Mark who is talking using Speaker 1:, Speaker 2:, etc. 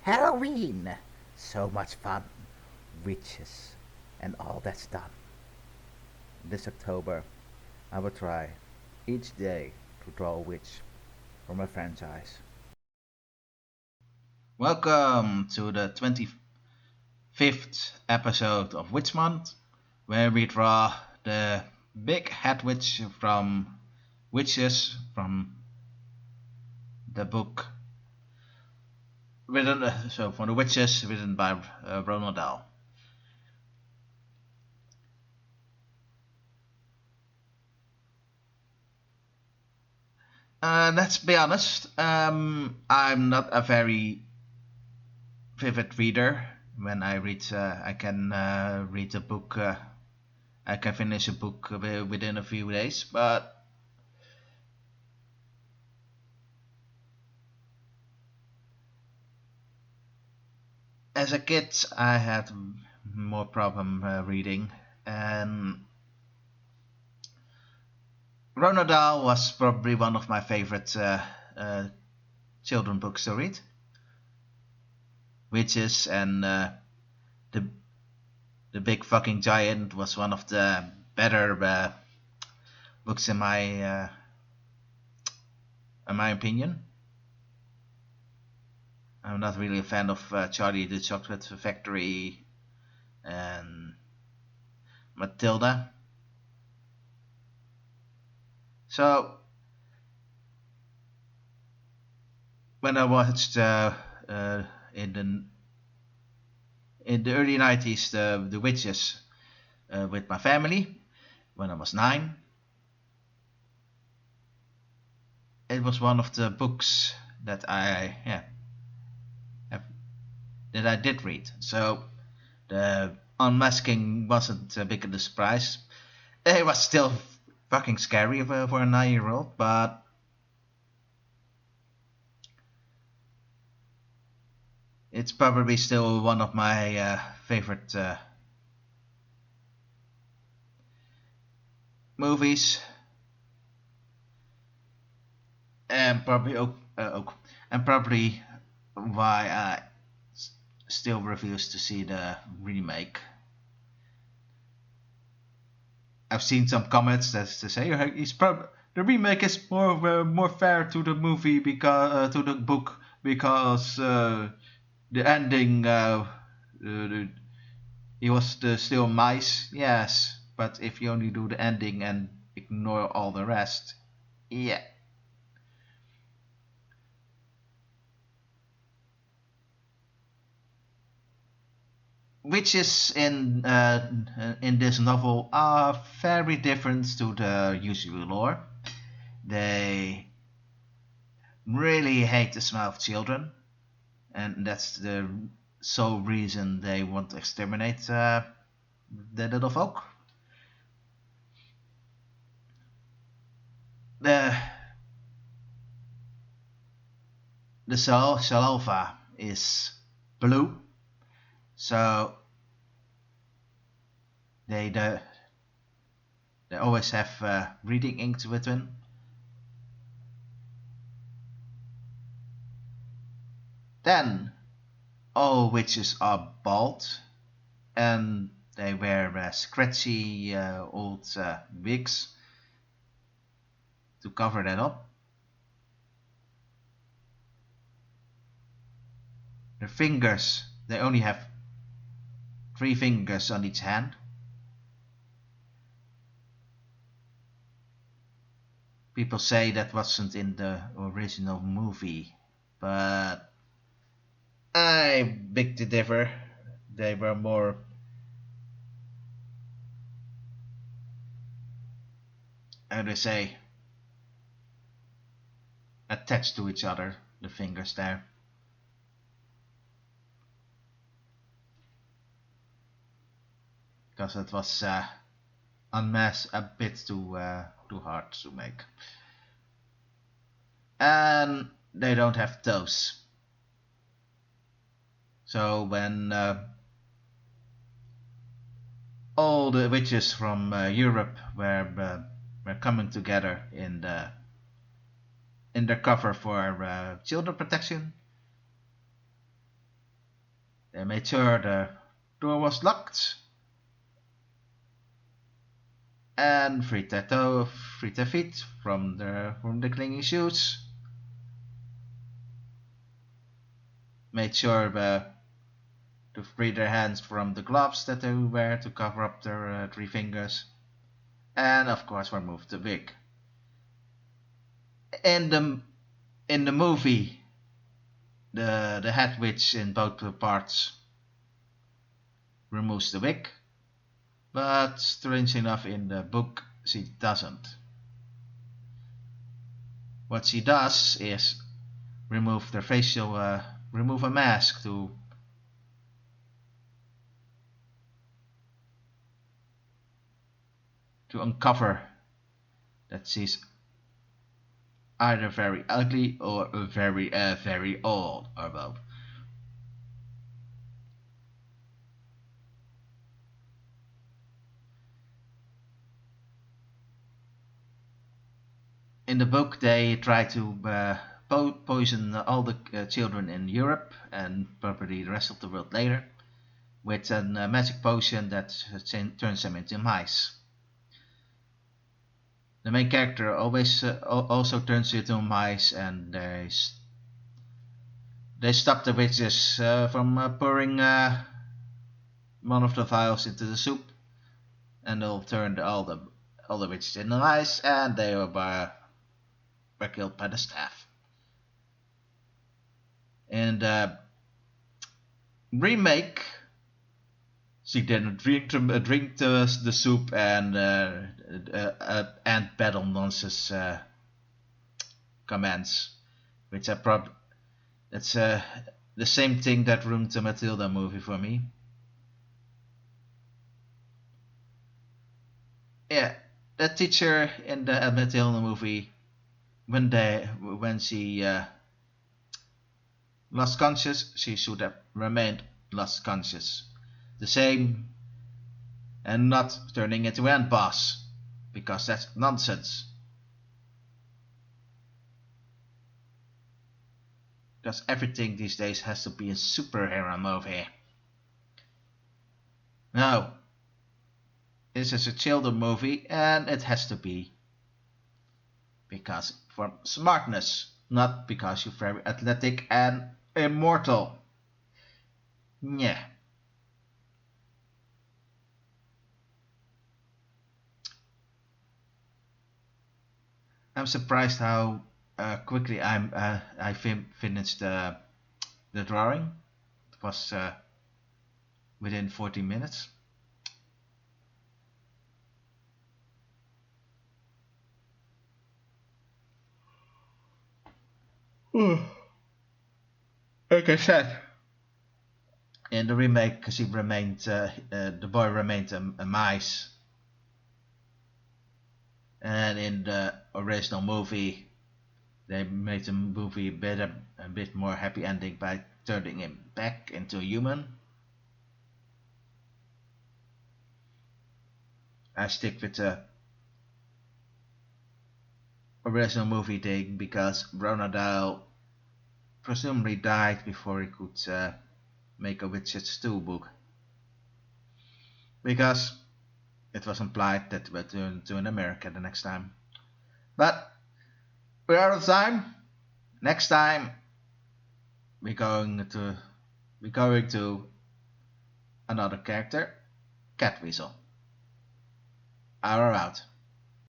Speaker 1: Halloween! So much fun. Witches and all that's done. This October, I will try each day to draw a witch from a franchise.
Speaker 2: Welcome to the 25th episode of Witch Month, where we draw the big head witch from Witches from the book from the Witches written by Ronald Dahl. Let's be honest, I'm not a very vivid reader. When I read, I can read a book. I can finish a book within a few days, but as a kid, I had more problem reading, and Ronald Dahl was probably one of my favorite uh, children books to read. Witches and the the Big Fucking Giant was one of the better books in my opinion. I'm not really a fan of Charlie the Chocolate Factory and Matilda. So when I watched uh, in the in the early 90s the Witches with my family when I was 9, it was one of the books that have, that I did read. So the unmasking wasn't a big of a surprise. It was still fucking scary for a 9-year-old, but it's probably still one of my favorite movies, and probably why I still refuse to see the remake. I've seen some comments that say the remake is more fair to the movie because to the book because the ending he was still mice. Yes, but if you only do the ending and ignore all the rest, yeah. Witches in this novel are very different to the usual lore. They really hate the smell of children, and that's the sole reason they want to exterminate the little folk. The Salova is blue, so they the, they always have reading ink with them. Then all witches are bald, and they wear scratchy old wigs to cover that up. Their fingers, they only have 3 fingers on each hand. People say that wasn't in the original movie, but I beg to differ. They were more, how do I say, attached to each other, the fingers there. Because it was unmasked a bit too hard to make. And they don't have toes. So when all the witches from Europe were coming together in their cover for children protection, They made sure the door was locked and freed their feet from the clinging shoes. Made sure to free their hands from the gloves that they wear to cover up their 3 fingers, and of course removed the wig. In the movie, the head witch in both parts removes the wig, but strange enough in the book she doesn't. What she does is remove their remove a mask to uncover that she's either very ugly or very old, or both. In the book, they try to poison all the children in Europe and probably the rest of the world later with a magic potion that turns them into mice. The main character always also turns into mice, and they stop the witches from pouring one of the vials into the soup, and they'll turn all the witches into mice, and they were killed by the staff. In the remake, she didn't drink the soup and battle nonsense commands, which are that's the same thing that ruined the Matilda movie for me. Yeah, the teacher in the Matilda movie, when she lost conscious, she should have remained lost conscious. The same, and not turning into an boss, because that's nonsense. Because everything these days has to be a superhero movie. No, this is a children movie, and it has to be because for smartness, not because you're very athletic and immortal. Yeah. I'm surprised how quickly I finished the drawing. It was within 40 minutes. Like I said, in the remake, the boy remained a mice, and in the original movie, they made the movie a bit more happy ending by turning him back into a human. I stick with the original movie thing because Ronaldale presumably died before he could make a Witches 2 book. Because it was implied that we're to in America the next time. But we're out of time. Next time we're going to another character, Catweasel. Hour out.